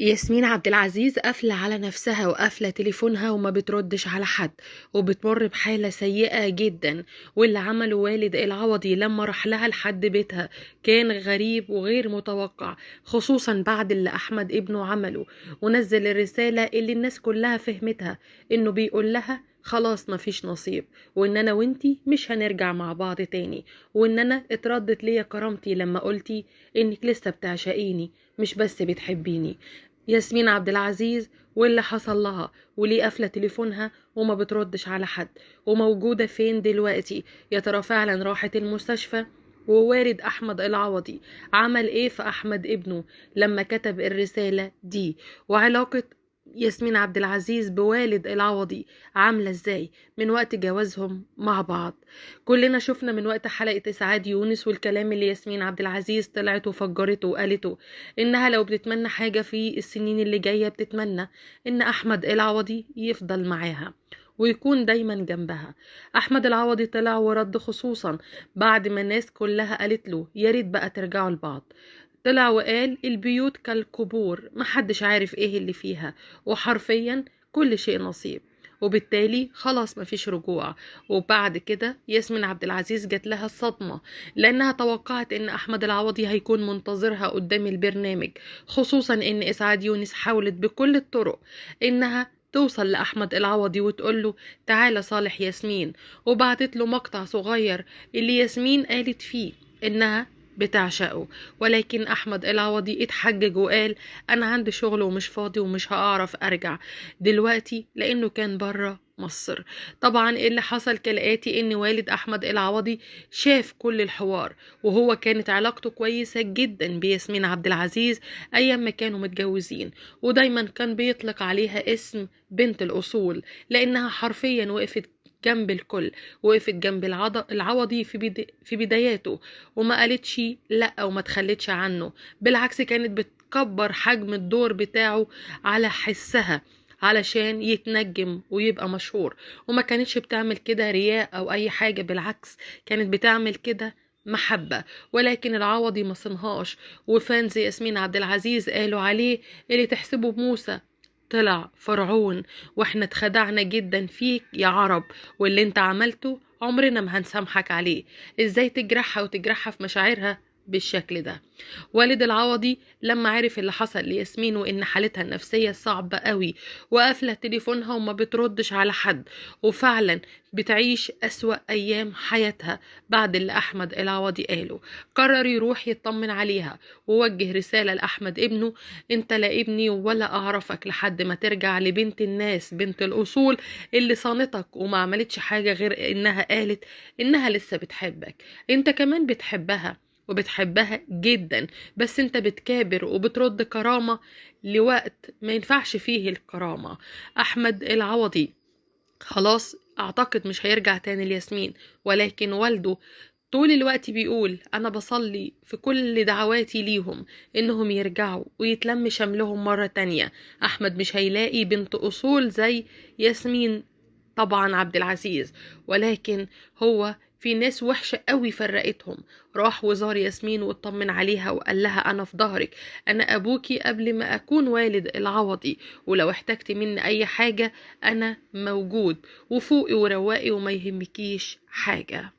ياسمين عبد العزيز قافلة على نفسها وقافلة تليفونها وما بتردش على حد، وبتمر بحالة سيئة جدا. واللي عمله والد العوضي لما راح لها لحد بيتها كان غريب وغير متوقع، خصوصا بعد اللي أحمد ابنه عمله ونزل الرسالة اللي الناس كلها فهمتها إنه بيقول لها خلاص مفيش نصيب، وإن أنا وإنتي مش هنرجع مع بعض تاني، وإن أنا اتردت ليا كرامتي لما قلتي إنك لسه بتعشقيني مش بس بتحبيني. ياسمين عبد العزيز واللي حصل لها، وليه قافله تليفونها وما بتردش على حد، وموجوده فين دلوقتي؟ يا ترى فعلا راحت المستشفى؟ ووالد احمد العوضي عمل ايه في احمد ابنه لما كتب الرساله دي؟ وعلاقه ياسمين عبد العزيز بوالد العوضي عامله ازاي من وقت جوازهم مع بعض؟ كلنا شفنا من وقت حلقه اسعاد يونس والكلام اللي ياسمين عبد العزيز طلعت وفجرته وقالته إنها لو بتتمنى حاجة في السنين اللي جاية بتتمنى إن أحمد العوضي يفضل معاها ويكون دايما جنبها. أحمد العوضي طلع ورد، خصوصا بعد ما الناس كلها قالت له يا ريت بقى ترجعوا لبعض. طلع وقال البيوت كالقبور محدش عارف ايه اللي فيها، وحرفيا كل شيء نصيب، وبالتالي خلاص مفيش رجوع. وبعد كده ياسمين عبد العزيز جات لها الصدمة، لأنها توقعت إن أحمد العوضي هيكون منتظرها قدام البرنامج، خصوصا إن إسعاد يونس حاولت بكل الطرق إنها توصل لأحمد العوضي وتقوله تعالى صالح ياسمين، وبعتت له مقطع صغير اللي ياسمين قالت فيه إنها بتعشقه. ولكن أحمد العوضي اتحجج وقال أنا عندي شغل ومش فاضي ومش هعرف أرجع دلوقتي لأنه كان بره مصر. طبعا اللي حصل كالآتي إن والد أحمد العوضي شاف كل الحوار، وهو كانت علاقته كويسة جدا بياسمين عبد العزيز أيام ما كانوا متجوزين، ودايما كان بيطلق عليها اسم بنت الأصول لأنها حرفيا وقفت جنب الكل، وقفت جنب العوضي في بداياته، وما قالتش لا وما تخلتش عنه، بالعكس كانت بتكبر حجم الدور بتاعه على حسها علشان يتنجم ويبقى مشهور. وما كانتش بتعمل كده رياء او اي حاجة، بالعكس كانت بتعمل كده محبة. ولكن العوضي ما صنهاش، وفانز ياسمين عبد العزيز قالوا عليه اللي تحسبه موسى طلع فرعون، واحنا اتخدعنا جدا فيك يا عرب، واللي انت عملته عمرنا ما هنسامحك عليه. ازاي تجرحها وتجرحها في مشاعرها بالشكل ده؟ والد العوضي لما عرف اللي حصل لياسمين وان حالتها النفسية صعبة قوي وقافلة تليفونها وما بتردش على حد، وفعلا بتعيش أسوأ أيام حياتها بعد اللي أحمد العوضي قاله، قرر يروح يطمن عليها ووجه رسالة لأحمد ابنه انت لا ابني ولا أعرفك لحد ما ترجع لبنت الناس بنت الأصول اللي صانتك وما عملتش حاجة غير إنها قالت إنها لسه بتحبك. انت كمان بتحبها وبتحبها جدا، بس انت بتكابر وبترد كرامة لوقت ما ينفعش فيه الكرامة. أحمد العوضي خلاص اعتقد مش هيرجع تاني لياسمين، ولكن والده طول الوقت بيقول انا بصلي في كل دعواتي ليهم انهم يرجعوا ويتلم شملهم مرة تانية. احمد مش هيلاقي بنت اصول زي ياسمين طبعا عبد العزيز، ولكن هو في ناس وحشة قوي فرقتهم. راح وزار ياسمين واطمن عليها وقال لها انا في ظهرك، انا ابوكي قبل ما اكون والد العوضي، ولو احتجتي مني اي حاجة انا موجود، وفوقي ورواقي وما يهمكيش حاجة.